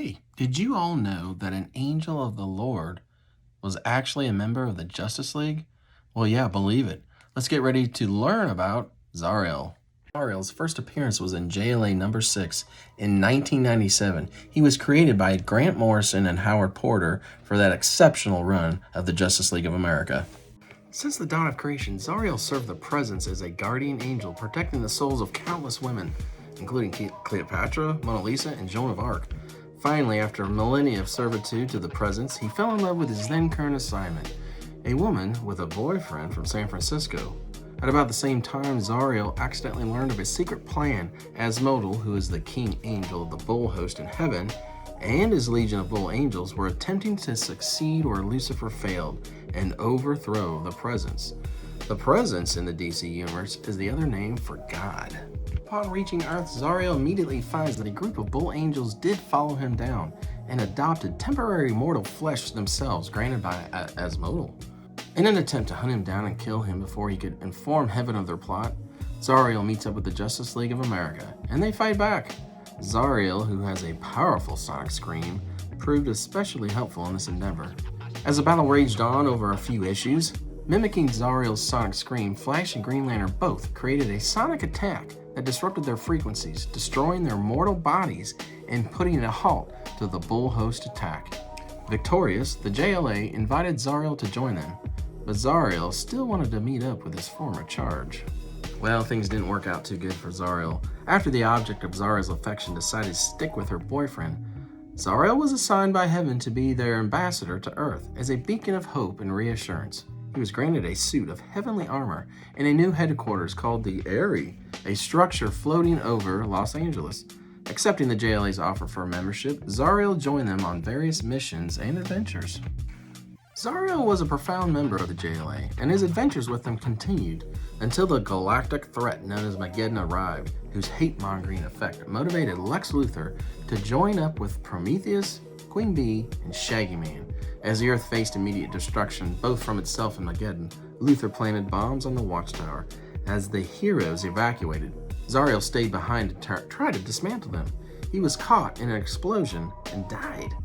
Hey, did you all know that an angel of the Lord was actually a member of the Justice League? Well, yeah, believe it. Let's get ready to learn about Zauriel. Zauriel's first appearance was in JLA number 6 in 1997. He was created by Grant Morrison and Howard Porter for that exceptional run of the Justice League of America. Since the dawn of creation, Zauriel served the presence as a guardian angel protecting the souls of countless women, including Cleopatra, Mona Lisa, and Joan of Arc. Finally, after millennia of servitude to the presence, he fell in love with his then current assignment, a woman with a boyfriend from San Francisco. At about the same time, Zauriel accidentally learned of a secret plan. Asmodel, who is the king angel of the bull host in heaven, and his legion of bull angels were attempting to succeed where Lucifer failed and overthrow the presence. The presence in the DC universe is the other name for God. Upon reaching Earth, Zauriel immediately finds that a group of bull angels did follow him down and adopted temporary mortal flesh themselves granted by Asmodel. In an attempt to hunt him down and kill him before he could inform heaven of their plot, Zauriel meets up with the Justice League of America, and they fight back. Zauriel, who has a powerful sonic scream, proved especially helpful in this endeavor. As the battle raged on over a few issues, mimicking Zauriel's sonic scream, Flash and Green Lantern both created a sonic attack that disrupted their frequencies, destroying their mortal bodies and putting a halt to the bull host attack. Victorious, the JLA invited Zauriel to join them, but Zauriel still wanted to meet up with his former charge. Well, things didn't work out too good for Zauriel. After the object of Zauriel's affection decided to stick with her boyfriend, Zauriel was assigned by heaven to be their ambassador to Earth as a beacon of hope and reassurance. He was granted a suit of heavenly armor and a new headquarters called the Eyrie, a structure floating over Los Angeles. Accepting the JLA's offer for membership, Zauriel joined them on various missions and adventures. Zauriel was a profound member of the JLA, and his adventures with them continued until the galactic threat known as Mageddon arrived, whose hate-mongering effect motivated Lex Luthor to join up with Prometheus, Queen Bee, and Shaggy Man. As the Earth faced immediate destruction, both from itself and Mageddon, Luthor planted bombs on the Watchtower. As the heroes evacuated, Zauriel stayed behind to try to dismantle them. He was caught in an explosion and died.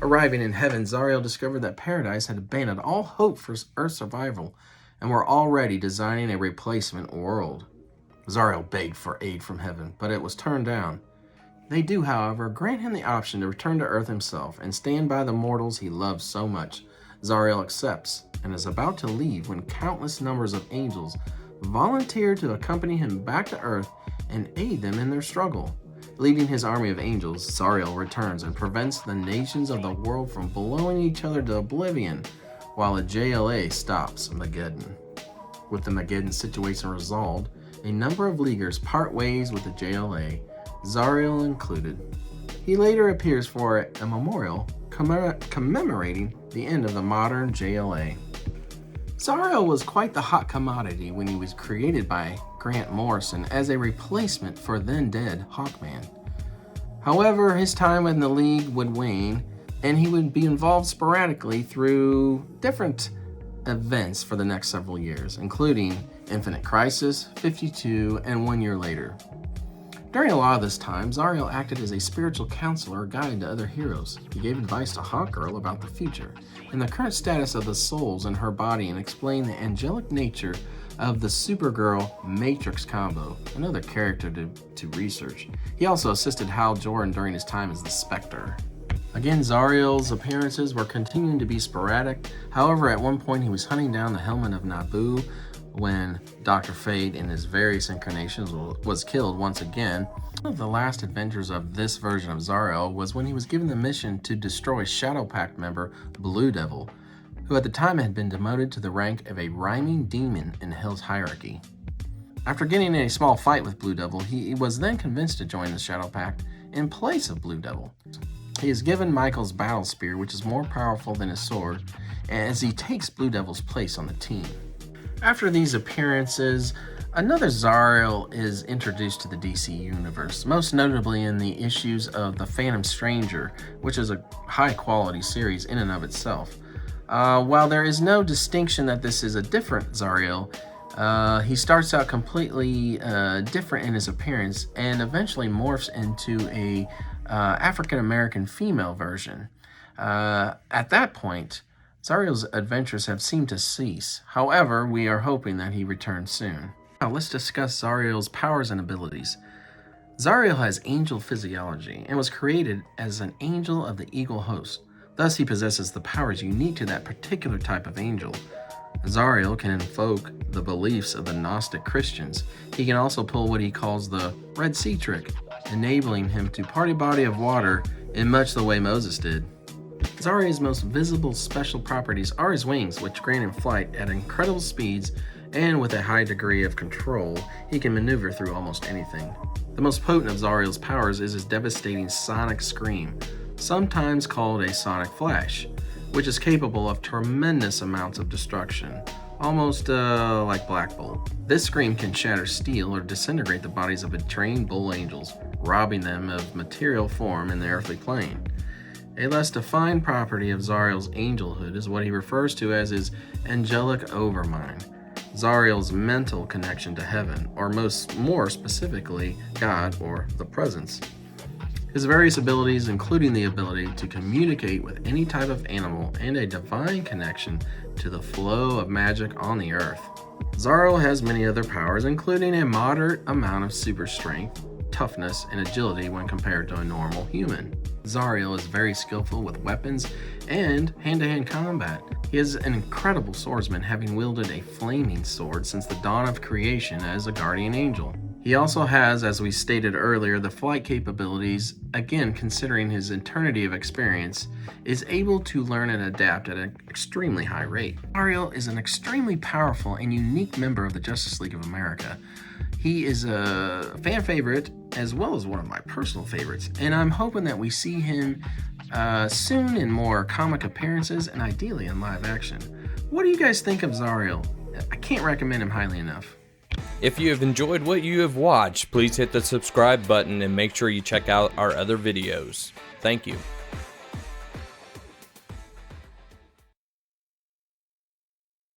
Arriving in heaven, Zauriel discovered that Paradise had abandoned all hope for Earth's survival and were already designing a replacement world. Zauriel begged for aid from heaven, but it was turned down. They do, however, grant him the option to return to Earth himself and stand by the mortals he loves so much. Zauriel accepts and is about to leave when countless numbers of angels volunteer to accompany him back to Earth and aid them in their struggle. Leading his army of angels, Zauriel returns and prevents the nations of the world from blowing each other to oblivion while the JLA stops Mageddon. With the Mageddon situation resolved, a number of Leaguers part ways with the JLA, Zauriel included. He later appears for a memorial commemorating the end of the modern JLA. Zauriel was quite the hot commodity when he was created by Grant Morrison as a replacement for then-dead Hawkman. However, his time in the League would wane, and he would be involved sporadically through different events for the next several years, including Infinite Crisis, 52, and 1 year later. During a lot of this time, Zauriel acted as a spiritual counselor or guide to other heroes. He gave advice to Hawkgirl about the future and the current status of the souls in her body and explained the angelic nature of the Supergirl Matrix combo, another character to research. He also assisted Hal Jordan during his time as the Spectre. Again, Zauriel's appearances were continuing to be sporadic. However, at one point he was hunting down the helmet of Nabu when Dr. Fate in his various incarnations was killed once again. One of the last adventures of this version of Zauriel was when he was given the mission to destroy Shadow Pact member Blue Devil, who at the time had been demoted to the rank of a rhyming demon in Hell's hierarchy. After getting in a small fight with Blue Devil, he was then convinced to join the Shadow Pact in place of Blue Devil. He is given Michael's battle spear, which is more powerful than his sword, as he takes Blue Devil's place on the team. After these appearances, another Zauriel is introduced to the DC universe, most notably in the issues of The Phantom Stranger, which is a high-quality series in and of itself. While there is no distinction that this is a different Zauriel, he starts out completely different in his appearance and eventually morphs into a African-American female version. At that point, Zauriel's adventures have seemed to cease. However, we are hoping that he returns soon. Now, let's discuss Zauriel's powers and abilities. Zauriel has angel physiology and was created as an angel of the eagle host. Thus, he possesses the powers unique to that particular type of angel. Zauriel can invoke the beliefs of the Gnostic Christians. He can also pull what he calls the Red Sea trick, enabling him to part a body of water in much the way Moses did. Zauriel's most visible special properties are his wings, which grant him flight at incredible speeds, and with a high degree of control, he can maneuver through almost anything. The most potent of Zauriel's powers is his devastating sonic scream, sometimes called a sonic flash, which is capable of tremendous amounts of destruction, almost like Black Bolt. This scream can shatter steel or disintegrate the bodies of trained bull angels, robbing them of material form in the earthly plane. A less defined property of Zauriel's angelhood is what he refers to as his Angelic Overmind, Zauriel's mental connection to heaven, or more specifically, God or the Presence. His various abilities, including the ability to communicate with any type of animal and a divine connection to the flow of magic on the earth. Zauriel has many other powers, including a moderate amount of super strength, toughness, and agility when compared to a normal human. Zauriel is very skillful with weapons and hand-to-hand combat. He is an incredible swordsman, having wielded a flaming sword since the dawn of creation as a guardian angel. He also has, as we stated earlier, the flight capabilities. Again, considering his eternity of experience, is able to learn and adapt at an extremely high rate. Zauriel is an extremely powerful and unique member of the Justice League of America. He is a fan favorite as well as one of my personal favorites, and I'm hoping that we see him soon in more comic appearances and ideally in live action. What do you guys think of Zauriel? I can't recommend him highly enough. If you have enjoyed what you have watched, please hit the subscribe button and make sure you check out our other videos. Thank you.